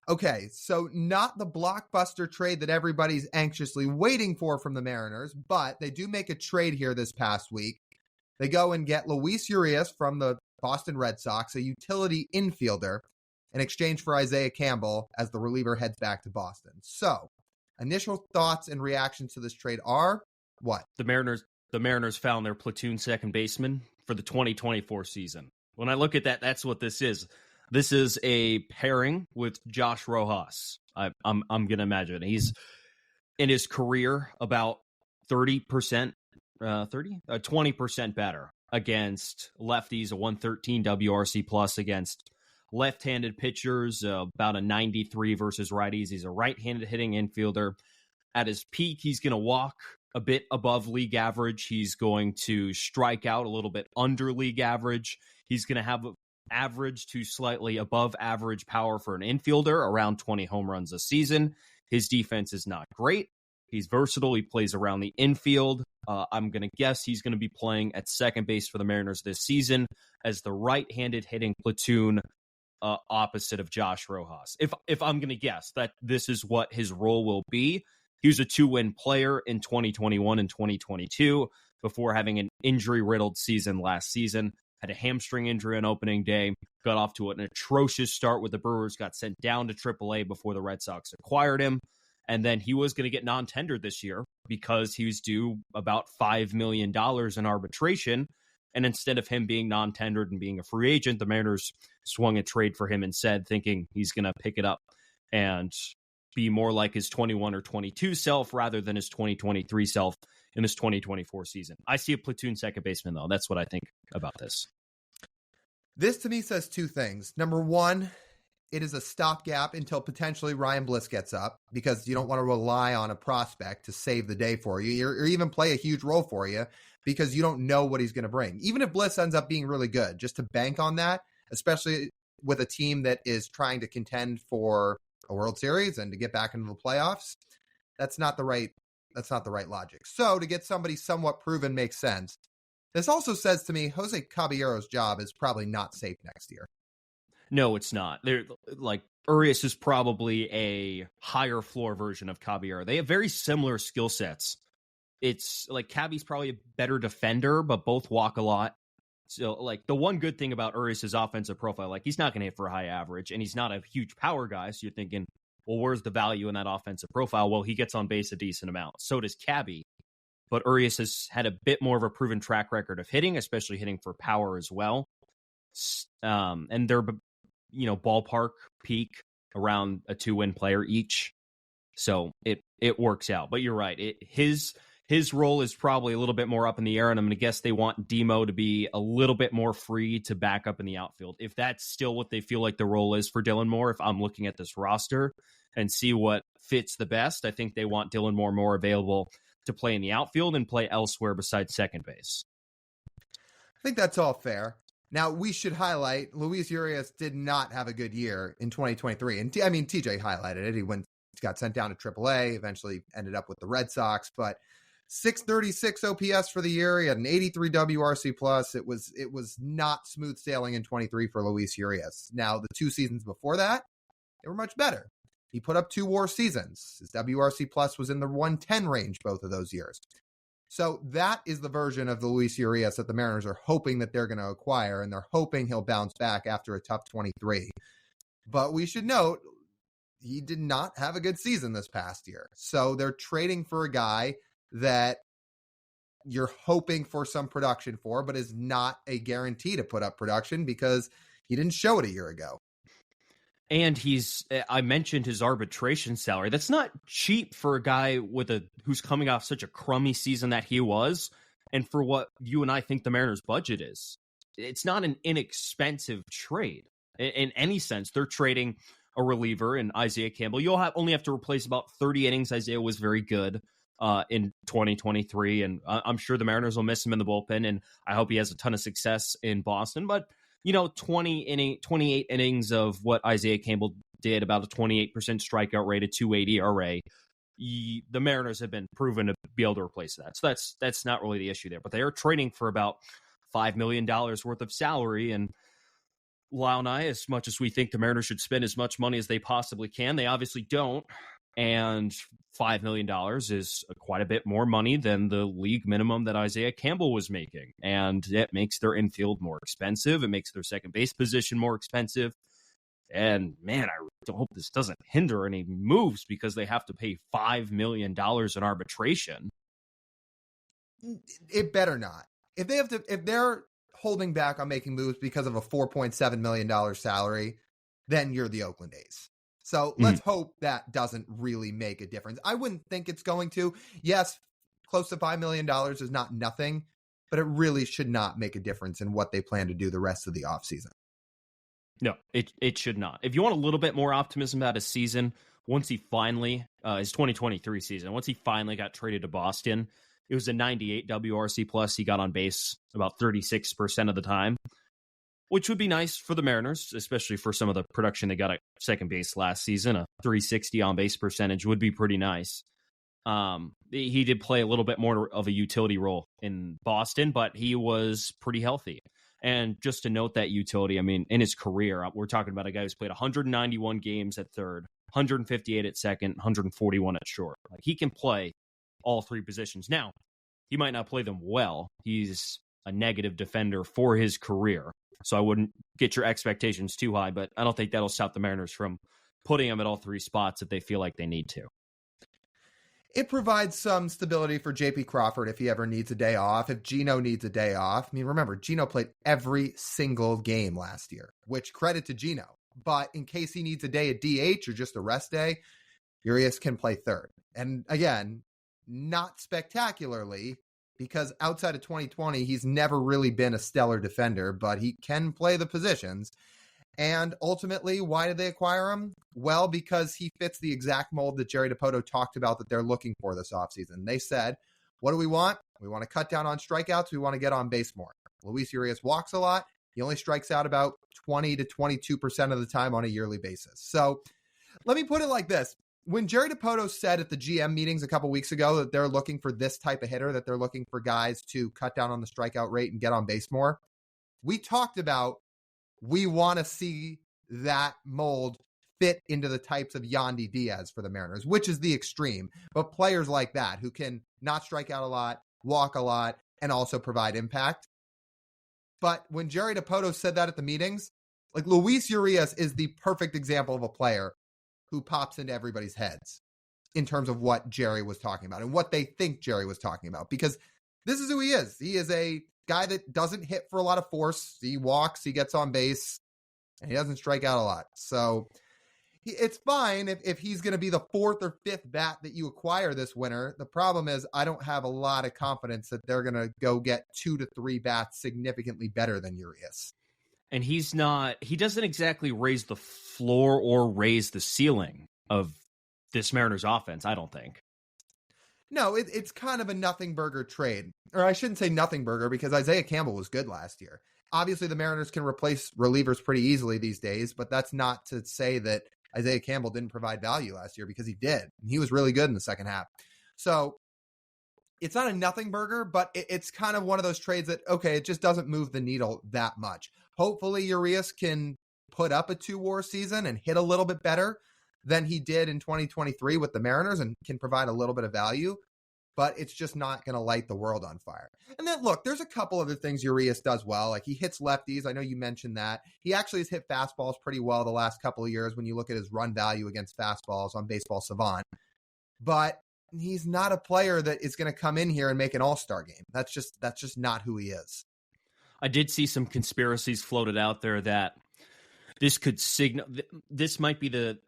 Okay, so not the blockbuster trade that everybody's anxiously waiting for from the Mariners, but they do make a trade here this past week. They go and get Luis Urias from the Boston Red Sox, a utility infielder, in exchange for Isaiah Campbell as the reliever heads back to Boston. So, initial thoughts and reactions to this trade are what? The Mariners found their platoon second baseman for the 2024 season. When I look at that, that's what this is. This is a pairing with Josh Rojas. I'm going to imagine he's in his career about 20% better against lefties, a 113 WRC plus against left-handed pitchers, about a 93 versus righties. He's a right-handed hitting infielder. At his peak, he's going to walk a bit above league average. He's going to strike out a little bit under league average. He's going to have average to slightly above average power for an infielder, around 20 home runs a season. His defense is not great. He's versatile. He plays around the infield. I'm going to guess he's going to be playing at second base for the Mariners this season as the right-handed hitting platoon opposite of Josh Rojas. If I'm going to guess that this is what his role will be. He was a 2-win player in 2021 and 2022 before having an injury-riddled season last season. Had a hamstring injury on opening day, got off to an atrocious start with the Brewers, got sent down to AAA before the Red Sox acquired him, and then he was going to get non-tendered this year because he was due about $5 million in arbitration, and instead of him being non-tendered and being a free agent, the Mariners swung a trade for him instead, thinking he's going to pick it up and be more like his 21 or 22 self rather than his 2023 self in this 2024 season. I see a platoon second baseman, though. That's what I think about this. This, to me, says two things. Number one, it is a stopgap until potentially Ryan Bliss gets up, because you don't want to rely on a prospect to save the day for you or even play a huge role for you, because you don't know what he's going to bring. Even if Bliss ends up being really good, just to bank on that, especially with a team that is trying to contend for a World Series and to get back into the playoffs, that's not the right logic. So to get somebody somewhat proven makes sense. This also says to me, Jose Caballero's job is probably not safe next year. No, it's not. They're like, Urias is probably a higher floor version of Caballero. They have very similar skill sets. It's like Cabby's probably a better defender, but both walk a lot. So, like, the one good thing about Urias' offensive profile, like, he's not going to hit for a high average, and he's not a huge power guy, so you're thinking, well, where's the value in that offensive profile? Well, he gets on base a decent amount. So does Cabby. But Urias has had a bit more of a proven track record of hitting, especially hitting for power as well. And they're, ballpark peak around a 2-win player each. So it works out. But you're right. His role is probably a little bit more up in the air, and I'm going to guess they want Demo to be a little bit more free to back up in the outfield. If that's still what they feel like the role is for Dylan Moore, if I'm looking at this roster and see what fits the best, I think they want Dylan Moore more available to play in the outfield and play elsewhere besides second base. I think that's all fair. Now, we should highlight Luis Urias did not have a good year in 2023. And TJ highlighted it. He got sent down to AAA, eventually ended up with the Red Sox, but 636 OPS for the year. He had an 83 WRC plus. It was not smooth sailing in 23 for Luis Urias. Now, the 2 seasons before that, they were much better. He put up 2 WAR seasons. His WRC plus was in the 110 range both of those years. So that is the version of the Luis Urias that the Mariners are hoping that they're going to acquire, and they're hoping he'll bounce back after a tough 23. But we should note, he did not have a good season this past year. So they're trading for a guy that you're hoping for some production for, but is not a guarantee to put up production because he didn't show it a year ago. And I mentioned his arbitration salary. That's not cheap for a guy who's coming off such a crummy season that he was, and for what you and I think the Mariners' budget is. It's not an inexpensive trade in any sense. They're trading a reliever in Isaiah Campbell. You'll only have to replace about 30 innings. Isaiah was very good in 2023, and I'm sure the Mariners will miss him in the bullpen, and I hope he has a ton of success in Boston. But 28 innings of what Isaiah Campbell did, about a 28% strikeout rate, a 2.80 ERA. The Mariners have been proven to be able to replace that. So that's not really the issue there. But they are trading for about $5 million worth of salary, and Lyle and I, as much as we think the Mariners should spend as much money as they possibly can, they obviously don't. And $5 million is quite a bit more money than the league minimum that Isaiah Campbell was making. And it makes their infield more expensive. It makes their second base position more expensive. And man, I hope this doesn't hinder any moves because they have to pay $5 million in arbitration. It better not. If they're holding back on making moves because of a $4.7 million salary, then you're the Oakland A's. So let's hope that doesn't really make a difference. I wouldn't think it's going to. Yes, close to $5 million is not nothing, but it really should not make a difference in what they plan to do the rest of the offseason. No, it should not. If you want a little bit more optimism about his season, once he finally, his 2023 season, once he finally got traded to Boston, it was a 98 WRC plus. He got on base about 36% of the time, which would be nice for the Mariners, especially for some of the production they got at second base last season. A 360 on base percentage would be pretty nice. He did play a little bit more of a utility role in Boston, but he was pretty healthy. And just to note that utility, I mean, in his career, we're talking about a guy who's played 191 games at third, 158 at second, 141 at short. Like, he can play all three positions. Now, he might not play them well. He's a negative defender for his career, so I wouldn't get your expectations too high, but I don't think that'll stop the Mariners from putting him at all three spots if they feel like they need to. It provides some stability for JP Crawford if he ever needs a day off, if Gino needs a day off. I mean, remember, Gino played every single game last year, which credit to Gino. But in case he needs a day at DH or just a rest day, Urias can play third. And again, not spectacularly, because outside of 2020, he's never really been a stellar defender, but he can play the positions. And ultimately, why did they acquire him? Well, because he fits the exact mold that Jerry Dipoto talked about that they're looking for this offseason. They said, what do we want? We want to cut down on strikeouts. We want to get on base more. Luis Urias walks a lot. He only strikes out about 20 to 22% of the time on a yearly basis. So let me put it like this. When Jerry Dipoto said at the GM meetings a couple weeks ago that they're looking for this type of hitter, that they're looking for guys to cut down on the strikeout rate and get on base more, we talked about we want to see that mold fit into the types of Yandy Diaz for the Mariners, which is the extreme. But players like that who can not strike out a lot, walk a lot, and also provide impact. But when Jerry Dipoto said that at the meetings, like, Luis Urias is the perfect example of a player who pops into everybody's heads in terms of what Jerry was talking about and what they think Jerry was talking about, because this is who he is. He is a guy that doesn't hit for a lot of force. He walks, he gets on base, and he doesn't strike out a lot. So it's fine if he's going to be the fourth or fifth bat that you acquire this winter. The problem is I don't have a lot of confidence that they're going to go get 2 to 3 bats significantly better than Urias. And he doesn't exactly raise the floor or raise the ceiling of this Mariners offense, I don't think. No, it's kind of a nothing burger trade. Or I shouldn't say nothing burger, because Isaiah Campbell was good last year. Obviously, the Mariners can replace relievers pretty easily these days, but that's not to say that Isaiah Campbell didn't provide value last year, because he did. And he was really good in the second half. So it's not a nothing burger, but it's kind of one of those trades that, okay, it just doesn't move the needle that much. Hopefully, Urias can put up a 2-WAR season and hit a little bit better than he did in 2023 with the Mariners and can provide a little bit of value, but it's just not going to light the world on fire. And then, look, there's a couple other things Urias does well. Like, he hits lefties. I know you mentioned that. He actually has hit fastballs pretty well the last couple of years when you look at his run value against fastballs on Baseball Savant. But he's not a player that is going to come in here and make an all-star game. That's just not who he is. I did see some conspiracies floated out there that this might be the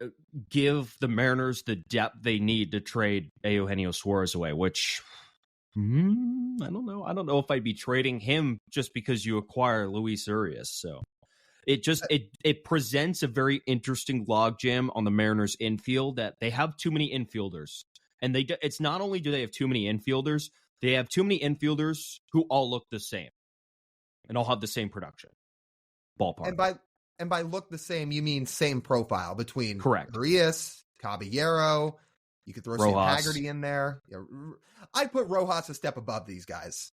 give the Mariners the depth they need to trade Eugenio Suarez away, which I don't know. I don't know if I'd be trading him just because you acquire Luis Urias. So it presents a very interesting logjam on the Mariners infield, that they have too many infielders. And it's not only do they have too many infielders, they have too many infielders who all look the same and all have the same production. Ballpark. And by look the same, you mean same profile between correct Urias, Caballero. You could throw Sam Haggerty in there. Yeah, I'd put Rojas a step above these guys.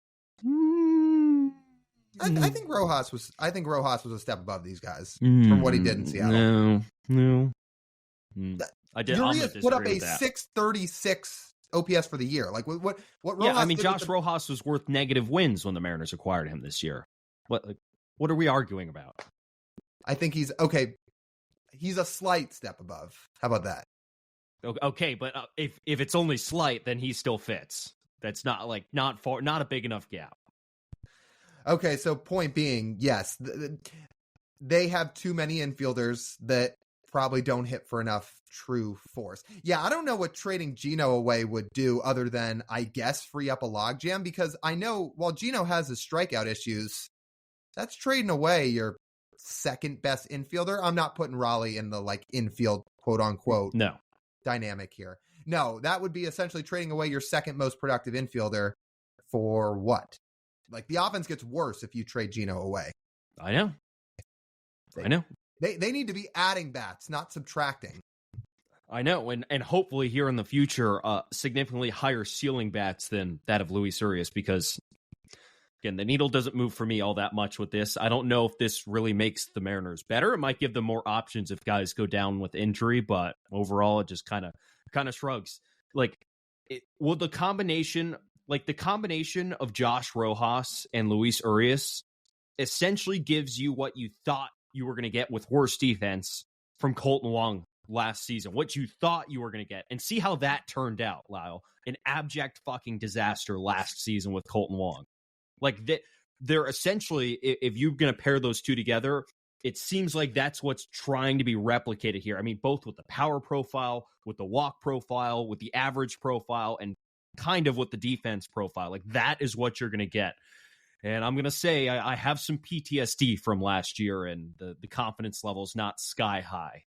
I think Rojas was a step above these guys from what he did in Seattle. No. I did. Urias put up a 636 OPS for the year. Like what Rojas yeah, I mean, did Josh Rojas was worth negative wins when the Mariners acquired him this year. What are we arguing about? I think he's okay. He's a slight step above. How about that? Okay, but if it's only slight, then he still fits. That's not a big enough gap. Okay, so point being, yes, they have too many infielders that probably don't hit for enough true force. Yeah, I don't know what trading Gino away would do other than, I guess, free up a logjam, because I know while Gino has his strikeout issues, that's trading away your second best infielder. I'm not putting Raleigh in the like infield quote unquote dynamic here. No, that would be essentially trading away your second most productive infielder for what? Like the offense gets worse if you trade Gino away. I know. They need to be adding bats, not subtracting. I know, and hopefully here in the future, significantly higher ceiling bats than that of Luis Urias, because again, the needle doesn't move for me all that much with this. I don't know if this really makes the Mariners better. It might give them more options if guys go down with injury, but overall, it just kind of shrugs. Like, will the combination of Josh Rojas and Luis Urias essentially gives you what you thought you were going to get with worse defense from Colton Wong last season, what you thought you were going to get, and see how that turned out, Lyle. An abject fucking disaster last season with Colton Wong. Like, they're essentially, if you're going to pair those two together, it seems like that's what's trying to be replicated here. I mean, both with the power profile, with the walk profile, with the average profile, and kind of with the defense profile. Like, that is what you're going to get. And I'm going to say I have some PTSD from last year, and the confidence level is not sky high.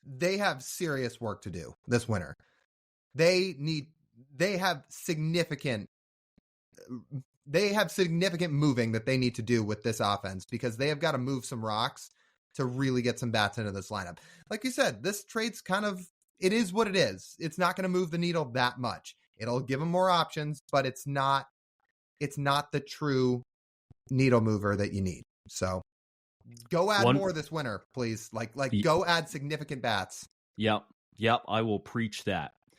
They have serious work to do this winter. They have significant moving that they need to do with this offense, because they have got to move some rocks to really get some bats into this lineup. Like you said, this trade's it is what it is. It's not going to move the needle that much. It'll give them more options, but it's not the true needle mover that you need. So go add more this winter, please. Like go add significant bats. Yep. I will preach that.